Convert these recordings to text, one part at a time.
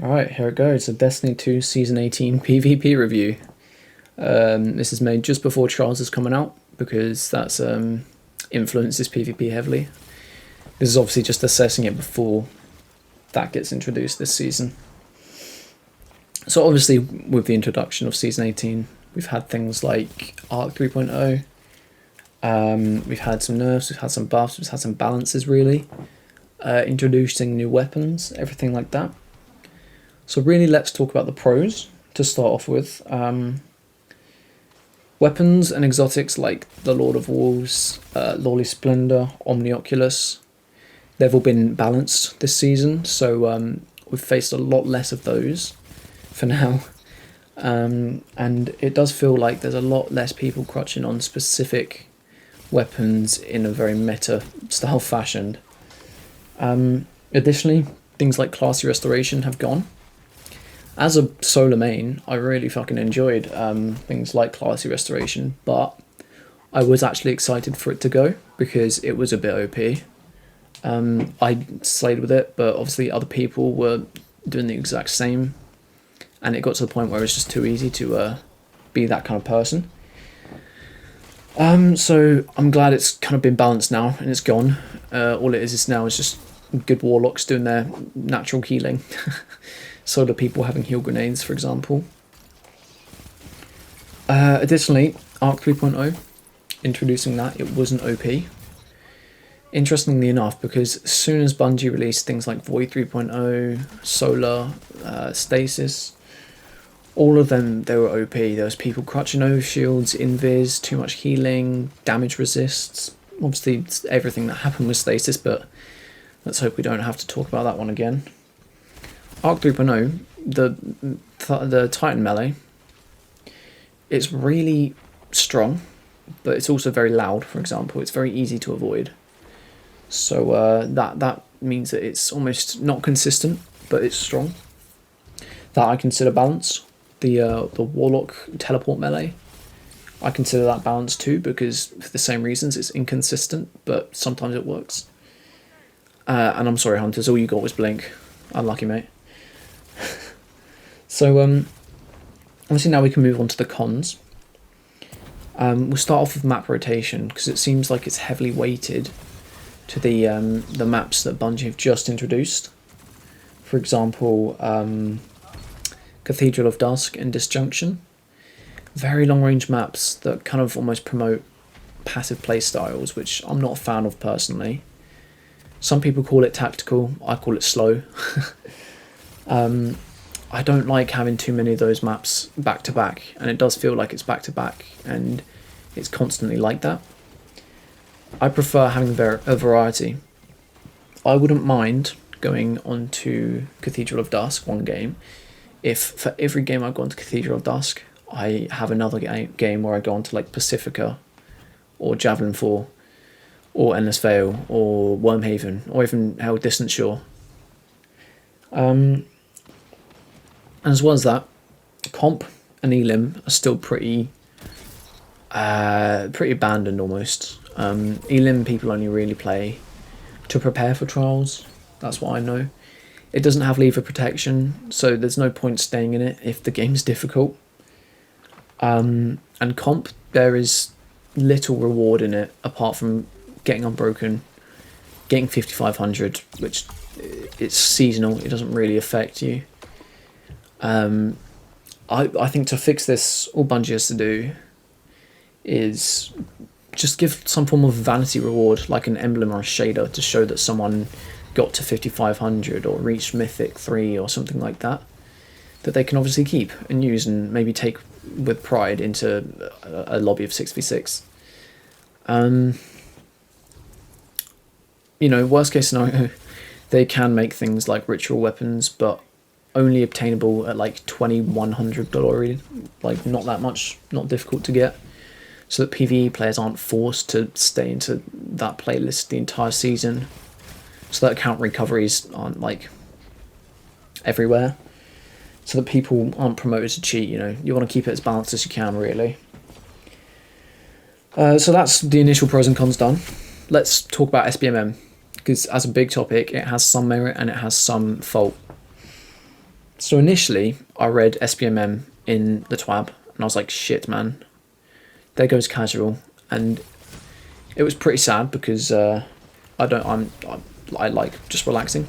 Alright, here it goes. A Destiny 2 Season 18 PvP review. This is made just before Trials is coming out, because that's influences PvP heavily. This is obviously just assessing it before that gets introduced this season. So obviously with the introduction of Season 18, we've had things like Arc 3.0, we've had some nerfs, we've had some buffs, we've had some balances really, introducing new weapons, everything like that. So really let's talk about the pros to start off with. Weapons and exotics like the Lord of Wolves, Lawley Splendor, Omnioculus, they've all been balanced this season, so we've faced a lot less of those for now. And it does feel like there's a lot less people crutching on specific weapons in a very meta style fashion. Additionally, things like classy restoration have gone. As a solo main, I really fucking enjoyed things like classy restoration, but I was actually excited for it to go because it was a bit OP. I slayed with it, but obviously other people were doing the exact same, and it got to the point where it's just too easy to be that kind of person. So I'm glad it's kind of been balanced now and it's gone. All it is now is just good warlocks doing their natural healing. Solar people having heal grenades, for example. Additionally, Arc 3.0, introducing that, it wasn't OP. Interestingly enough, because as soon as Bungie released things like Void 3.0, Solar, Stasis, all of them, they were OP. There was people crutching overshields, invis, too much healing, damage resists. Obviously, it's everything that happened with Stasis, but let's hope we don't have to talk about that one again. Arc 3.0, the Titan melee, it's really strong, but it's also very loud, for example. It's very easy to avoid. So that means that it's almost not consistent, but it's strong. That I consider balance. The Warlock teleport melee, I consider that balance too, because for the same reasons, it's inconsistent, but sometimes it works. And I'm sorry, Hunters, all you got was Blink. Unlucky, mate. So obviously now we can move on to the cons. We'll start off with map rotation, because it seems like it's heavily weighted to the maps that Bungie have just introduced. For example, Cathedral of Dusk and Disjunction. Very long range maps that kind of almost promote passive play styles, which I'm not a fan of personally. Some people call it tactical, I call it slow. I don't like having too many of those maps back to back, and it does feel like it's back to back and it's constantly like that. I prefer having a variety. I wouldn't mind going on to Cathedral of Dusk one game if for every game I go on to Cathedral of Dusk I have another game where I go on to like Pacifica or Javelin 4 or Endless Vale or Wormhaven or even hell Distant Shore. And as well as that, Comp and Elim are still pretty abandoned almost. Elim people only really play to prepare for trials. That's what I know. It doesn't have lever protection, so there's no point staying in it if the game's difficult. And Comp, there is little reward in it apart from getting Unbroken, getting 5500, which it's seasonal. It doesn't really affect you. I think to fix this, all Bungie has to do is just give some form of vanity reward, like an emblem or a shader, to show that someone got to 5500 or reached Mythic 3 or something like that, that they can obviously keep and use and maybe take with pride into a lobby of 6v6. You know, worst case scenario, they can make things like ritual weapons, but only obtainable at like $2,100 already, like not that much, not difficult to get, so that PvE players aren't forced to stay into that playlist the entire season, so that account recoveries aren't like everywhere, so that people aren't promoted to cheat. You know, you want to keep it as balanced as you can, really. So that's the initial pros and cons done. Let's talk about SBMM, because as a big topic, it has some merit and it has some fault. So initially, I read SBMM in the TWAB, and I was like, shit, man, there goes casual. And it was pretty sad because I like just relaxing.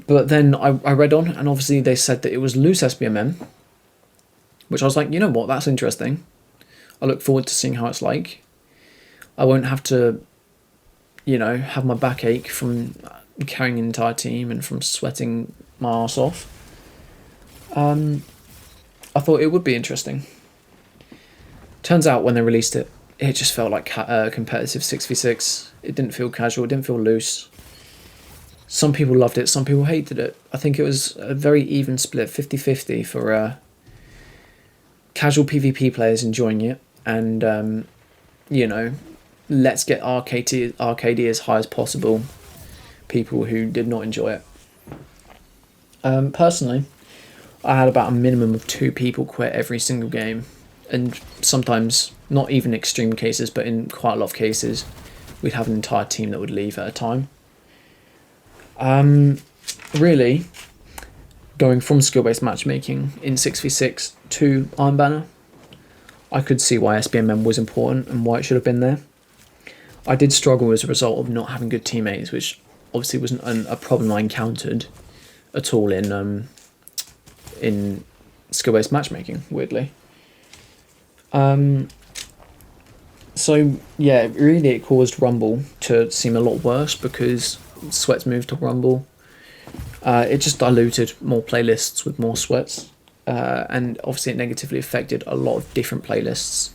But then I read on, and obviously they said that it was loose SBMM, which I was like, you know what, that's interesting. I look forward to seeing how it's like. I won't have to, you know, have my backache from carrying an entire team and from sweating my arse off. I thought it would be interesting. Turns out when they released it, it just felt like competitive 6v6. It didn't feel casual, it didn't feel loose. Some people loved it, some people hated it. I think it was a very even split, 50-50 for casual PvP players enjoying it, and you know, let's get RKD as high as possible people who did not enjoy it. Personally, I had about a minimum of 2 people quit every single game, and sometimes not even extreme cases, but in quite a lot of cases we'd have an entire team that would leave at a time. Really, going from skill-based matchmaking in 6v6 to Iron Banner, I could see why SBMM was important and why it should have been there. I did struggle as a result of not having good teammates, which obviously wasn't a problem I encountered at all in skill-based matchmaking, weirdly. So yeah, really it caused Rumble to seem a lot worse because Sweats moved to Rumble. It just diluted more playlists with more Sweats, and obviously it negatively affected a lot of different playlists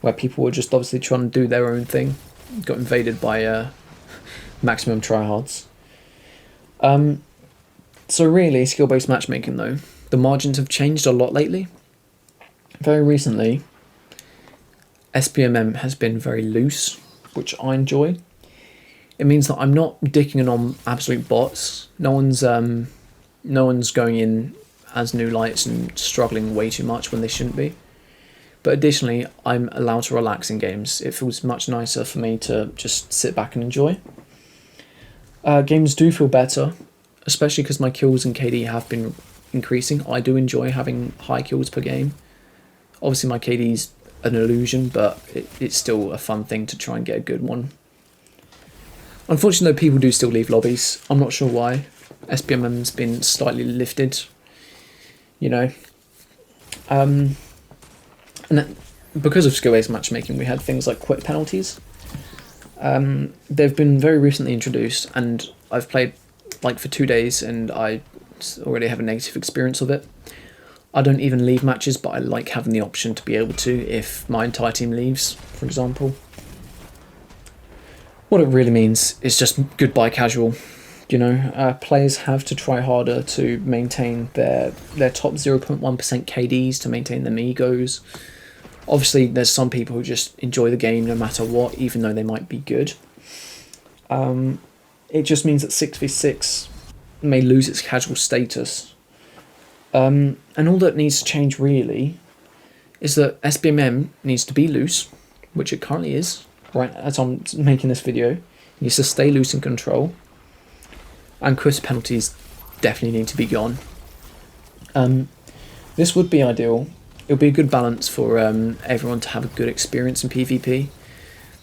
where people were just obviously trying to do their own thing. Got invaded by maximum tryhards. So really, skill-based matchmaking though, the margins have changed a lot lately. Very recently, SBMM has been very loose, which I enjoy. It means that I'm not dicking on absolute bots. No one's going in as new lights and struggling way too much when they shouldn't be. But additionally, I'm allowed to relax in games. It feels much nicer for me to just sit back and enjoy. Games do feel better, especially because my kills and KD have been increasing. I do enjoy having high kills per game. Obviously my KD's an illusion, but it's still a fun thing to try and get a good one. Unfortunately, though, people do still leave lobbies. I'm not sure why. SBMM's been slightly lifted, you know. And because of skill-based matchmaking, we had things like quit penalties. They've been very recently introduced, and I've played like for 2 days, and I already have a negative experience of it. I don't even leave matches, but I like having the option to be able to if my entire team leaves, for example. What it really means is just goodbye casual. You know, players have to try harder to maintain their top 0.1% KDs, to maintain their egos. Obviously, there's some people who just enjoy the game no matter what, even though they might be good. It just means that 6v6 may lose its casual status. And all that needs to change really is that SBMM needs to be loose, which it currently is, right as I'm making this video. It needs to stay loose in control. And quit penalties definitely need to be gone. This would be ideal. It would be a good balance for everyone to have a good experience in PvP.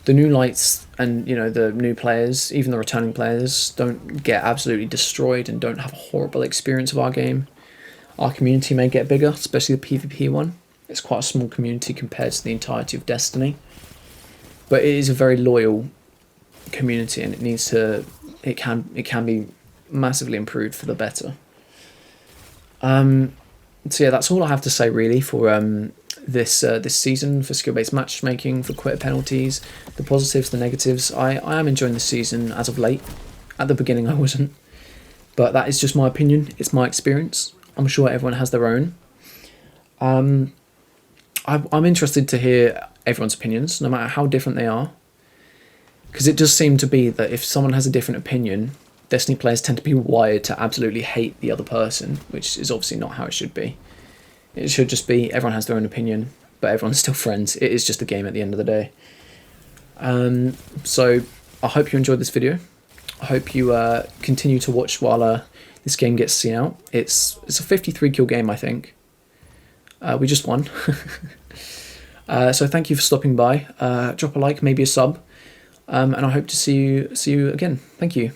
The new lights and, you know, the new players, even the returning players, don't get absolutely destroyed and don't have a horrible experience of our game. Our community may get bigger, especially the PvP one. It's quite a small community compared to the entirety of Destiny. But it is a very loyal community, and it can be massively improved for the better. So yeah, that's all I have to say really for this season, for skill-based matchmaking, for quit penalties, the positives, the negatives. I am enjoying the season as of late. At the beginning I wasn't, but that is just my opinion. It's my experience. I'm sure everyone has their own. I'm interested to hear everyone's opinions, no matter how different they are, because it does seem to be that if someone has a different opinion, Destiny players tend to be wired to absolutely hate the other person, which is obviously not how it should be. It should just be everyone has their own opinion, but everyone's still friends. It is just a game at the end of the day. So I hope you enjoyed this video. I hope you continue to watch while this game gets seen out. It's a 53 kill game, I think. We just won. So thank you for stopping by. Drop a like, maybe a sub, and I hope to see you again. Thank you.